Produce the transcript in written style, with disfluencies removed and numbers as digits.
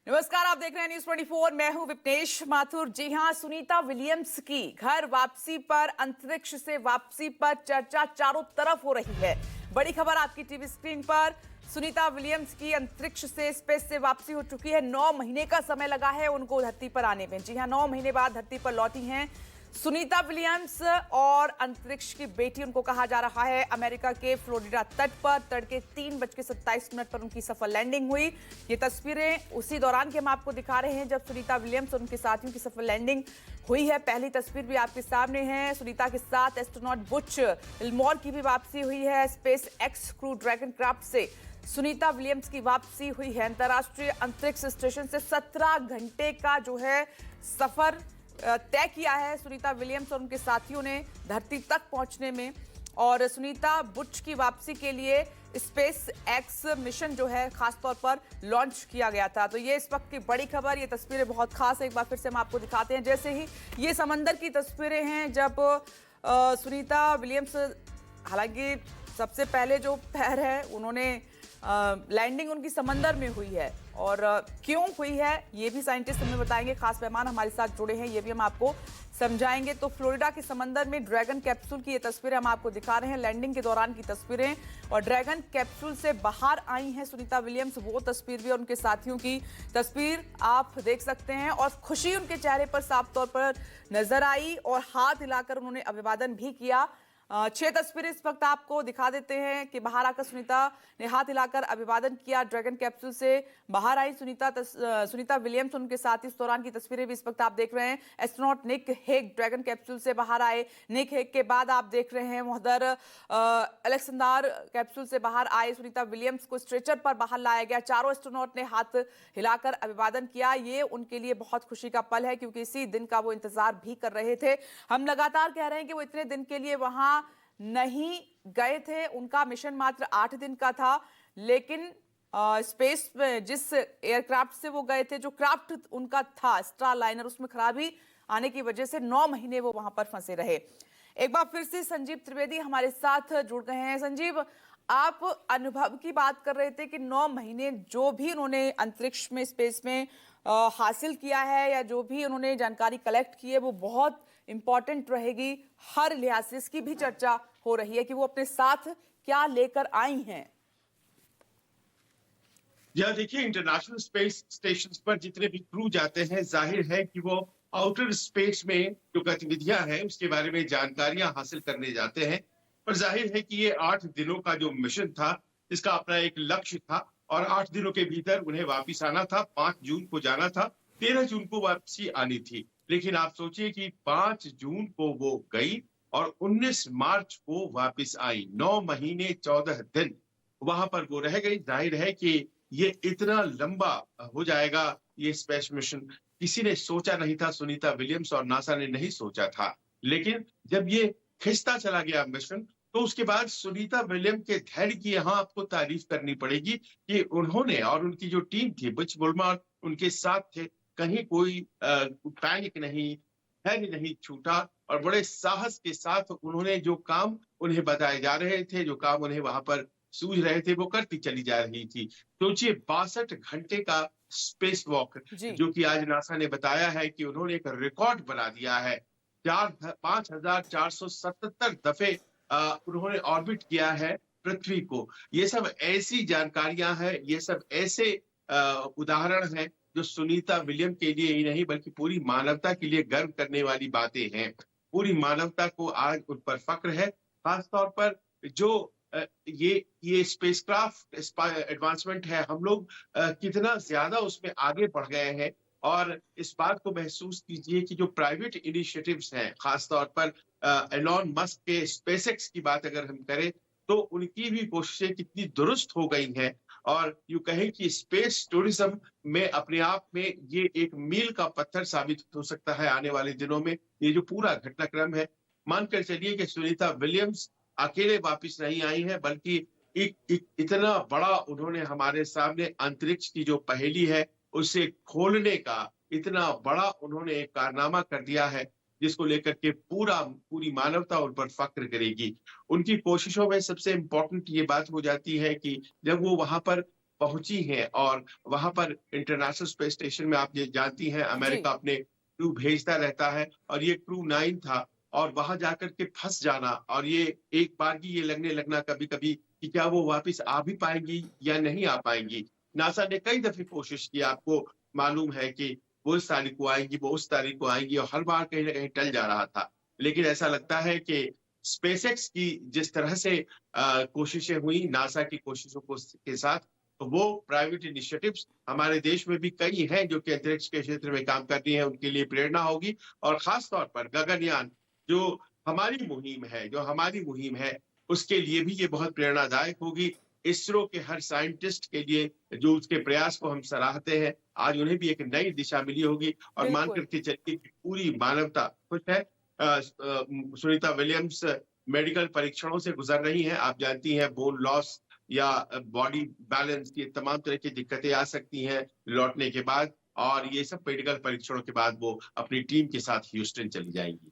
नमस्कार, आप देख रहे हैं न्यूज 24। मैं हूं विपनेश माथुर। जी हां, सुनीता विलियम्स की घर वापसी पर, अंतरिक्ष से वापसी पर चर्चा चारों तरफ हो रही है। बड़ी खबर आपकी टीवी स्क्रीन पर। सुनीता विलियम्स की अंतरिक्ष से, स्पेस से वापसी हो चुकी है। 9 महीने का समय लगा है उनको धरती पर आने में। जी हां, 9 महीने बाद धरती पर लौटी हैं सुनीता विलियम्स और अंतरिक्ष की बेटी उनको कहा जा रहा है। अमेरिका के फ्लोरिडा तट पर तड़के 3:27 पर उनकी सफल लैंडिंग हुई। ये तस्वीरें उसी दौरान की हम आपको दिखा रहे हैं जब सुनीता विलियम्स और उनके साथियों की सफल लैंडिंग हुई है। पहली तस्वीर भी आपके सामने है। सुनीता के साथ एस्ट्रोनॉट बुच विल्मोर की भी वापसी हुई है। Space x crew dragon craft से सुनीता विलियम्स की वापसी हुई है। अंतर्राष्ट्रीय अंतरिक्ष स्टेशन से 17 घंटे का जो है सफर तय किया है सुनीता विलियम्स और उनके साथियों ने धरती तक पहुंचने में। और सुनीता बुच की वापसी के लिए स्पेस एक्स मिशन जो है खासतौर पर लॉन्च किया गया था। तो ये इस वक्त की बड़ी खबर। ये तस्वीरें बहुत खास है, एक बार फिर से हम आपको दिखाते हैं। जैसे ही ये समंदर की तस्वीरें हैं जब सुनीता विलियम्स, हालांकि सबसे पहले जो पैर है उन्होंने लैंडिंग उनकी समंदर में हुई है और क्यों हुई है ये भी साइंटिस्ट हमें बताएंगे। खास मेहमान हमारे साथ जुड़े हैं, ये भी हम आपको समझाएंगे। तो फ्लोरिडा के समंदर में ड्रैगन कैप्सूल की ये तस्वीरें हम आपको दिखा रहे हैं, लैंडिंग के दौरान की तस्वीरें। और ड्रैगन कैप्सूल से बाहर आई हैं सुनीता विलियम्स, वो तस्वीर भी और उनके साथियों की तस्वीर आप देख सकते हैं। और खुशी उनके चेहरे पर साफ तौर पर नजर आई और हाथ हिलाकर उन्होंने अभिवादन भी किया। 6 तस्वीरें इस वक्त आपको दिखा देते हैं कि बाहर आकर सुनीता ने हाथ हिलाकर अभिवादन किया। ड्रैगन कैप्सूल से बाहर आई सुनीता विलियम्स, उनके साथ इस दौरान की तस्वीरें भी इस वक्त आप देख रहे हैं। Astronaut Nick Hague Dragon capsule से बाहर आए। निक हेग के बाद आप देख रहे हैं मोहदर अलेक्जेंडर कैप्सूल से बाहर आए। सुनीता विलियम्स को स्ट्रेचर पर बाहर लाया गया। चारों एस्ट्रोनॉट ने हाथ हिलाकर अभिवादन किया। ये उनके लिए बहुत खुशी का पल है क्योंकि इसी दिन का वो इंतजार भी कर रहे थे। हम लगातार कह रहे हैं कि वो इतने दिन के लिए वहां नहीं गए थे, उनका मिशन मात्र 8 दिन का था। लेकिन स्पेस में जिस एयरक्राफ्ट से वो गए थे, जो क्राफ्ट उनका था स्टार लाइनर, उसमें खराबी आने की वजह से 9 महीने वो वहां पर फंसे रहे। एक बार फिर से संजीव त्रिवेदी हमारे साथ जुड़ गए हैं। संजीव, आप अनुभव की बात कर रहे थे कि 9 महीने जो भी उन्होंने अंतरिक्ष में, स्पेस में हासिल किया है या जो भी उन्होंने जानकारी कलेक्ट की है वो बहुत इंपॉर्टेंट रहेगी। हर लिहाज से इसकी भी चर्चा हो रही है कि वो अपने साथ क्या लेकर आई हैं। या देखिए, इंटरनेशनल स्पेस स्टेशन पर जितने भी क्रू जाते हैं, जाहिर है कि वो आउटर स्पेस में जो गतिविधियां हैं उसके बारे में जानकारियां हासिल करने जाते हैं। पर जाहिर है कि ये 8 दिनों का जो मिशन था, इसका अपना एक लक्ष्य था और 8 दिनों के भीतर उन्हें वापिस आना था। 5 जून को जाना था, 13 जून को वापसी आनी थी। लेकिन आप सोचिए कि 5 जून को वो गई और 19 मार्च को वापिस आई। 9 महीने 14 दिन वहां पर वो रह गई। जाहिर है कि ये इतना लंबा हो जाएगा ये स्पेस मिशन, किसी ने सोचा नहीं था। सुनीता विलियम्स और नासा ने नहीं सोचा था। लेकिन जब ये खिंचता चला गया मिशन, तो उसके बाद सुनीता विलियम के धैर्य की यहाँ आपको तारीफ करनी पड़ेगी कि उन्होंने और उनकी जो टीम थी, बुच विल्मोर उनके साथ थे, कहीं कोई पैनिक नहीं, धैर्य नहीं छूटा और बड़े साहस के साथ उन्होंने जो काम उन्हें बताए जा रहे थे, जो काम उन्हें वहां पर सूझ रहे थे, वो करती चली जा रही थी। सोचिए, 62 घंटे का स्पेस वॉक, जो कि आज नासा ने बताया है कि उन्होंने एक रिकॉर्ड बना दिया है। 5477 दफे उन्होंने ऑर्बिट किया है पृथ्वी को। ये सब ऐसी जानकारियां हैं, ये सब ऐसे उदाहरण हैं जो सुनीता विलियम के लिए ही नहीं बल्कि पूरी मानवता के लिए गर्व करने वाली बातें हैं। पूरी मानवता को आज उन पर फक्र है। खासतौर पर जो ये स्पेसक्राफ्ट एडवांसमेंट है, हम लोग कितना ज्यादा उसमें आगे बढ़ गए हैं। और इस बात को महसूस कीजिए कि जो प्राइवेट इनिशिएटिव्स हैं, खासतौर पर एलॉन मस्क के स्पेसएक्स की बात अगर हम करें, तो उनकी भी कोशिशें कितनी दुरुस्त हो गई हैं। और यूं कहें कि स्पेस टूरिज्म में अपने आप में ये एक मील का पत्थर साबित हो सकता है आने वाले दिनों में। ये जो पूरा घटनाक्रम है, मानकर चलिए कि सुनीता विलियम्स अकेले वापिस नहीं आई है, बल्कि इतना बड़ा उन्होंने हमारे सामने अंतरिक्ष की जो पहेली है उसे खोलने का इतना बड़ा उन्होंने एक कारनामा कर दिया है, जिसको लेकर के पूरी मानवता उन पर फक्र करेगी। उनकी कोशिशों में सबसे इंपॉर्टेंट ये बात हो जाती है कि जब वो वहां पर पहुंची हैं और वहां पर इंटरनेशनल स्पेस स्टेशन में आप ये जानती हैं जी, अमेरिका अपने क्रू भेजता रहता है और ये क्रू 9 था और वहां जाकर के फंस जाना और ये एक बार की ये लगने लगना कभी-कभी कि क्या वो वापस आ भी पाएंगी या नहीं आ पाएंगी। नासा ने कई दफे कोशिश की, आपको मालूम है कि वो इस तारीख को आएंगी, वो उस तारीख को आएंगी और हर बार कहीं ना कहीं टल जा रहा था। लेकिन ऐसा लगता है कि स्पेसएक्स की जिस तरह से कोशिशें हुई नासा की कोशिशों को के साथ, तो वो प्राइवेट इनिशिएटिव्स हमारे देश में भी कई हैं जो कि अंतरिक्ष के क्षेत्र में काम कर रही हैं, उनके लिए प्रेरणा होगी। और खास तौर पर गगनयान जो हमारी मुहिम है, उसके लिए भी ये बहुत प्रेरणादायक होगी। इसरो के हर साइंटिस्ट के लिए जो उसके प्रयास को हम सराहते हैं, आज उन्हें भी एक नई दिशा मिली होगी और मान बिल्कुल। करके चलिए कि पूरी मानवता खुश है। सुनीता विलियम्स मेडिकल परीक्षणों से गुजर रही हैं। आप जानती हैं बोन लॉस या बॉडी बैलेंस, ये तमाम तरह की दिक्कतें आ सकती हैं लौटने के बाद और ये सब मेडिकल परीक्षणों के बाद वो अपनी टीम के साथ ह्यूस्टन चली जाएंगी।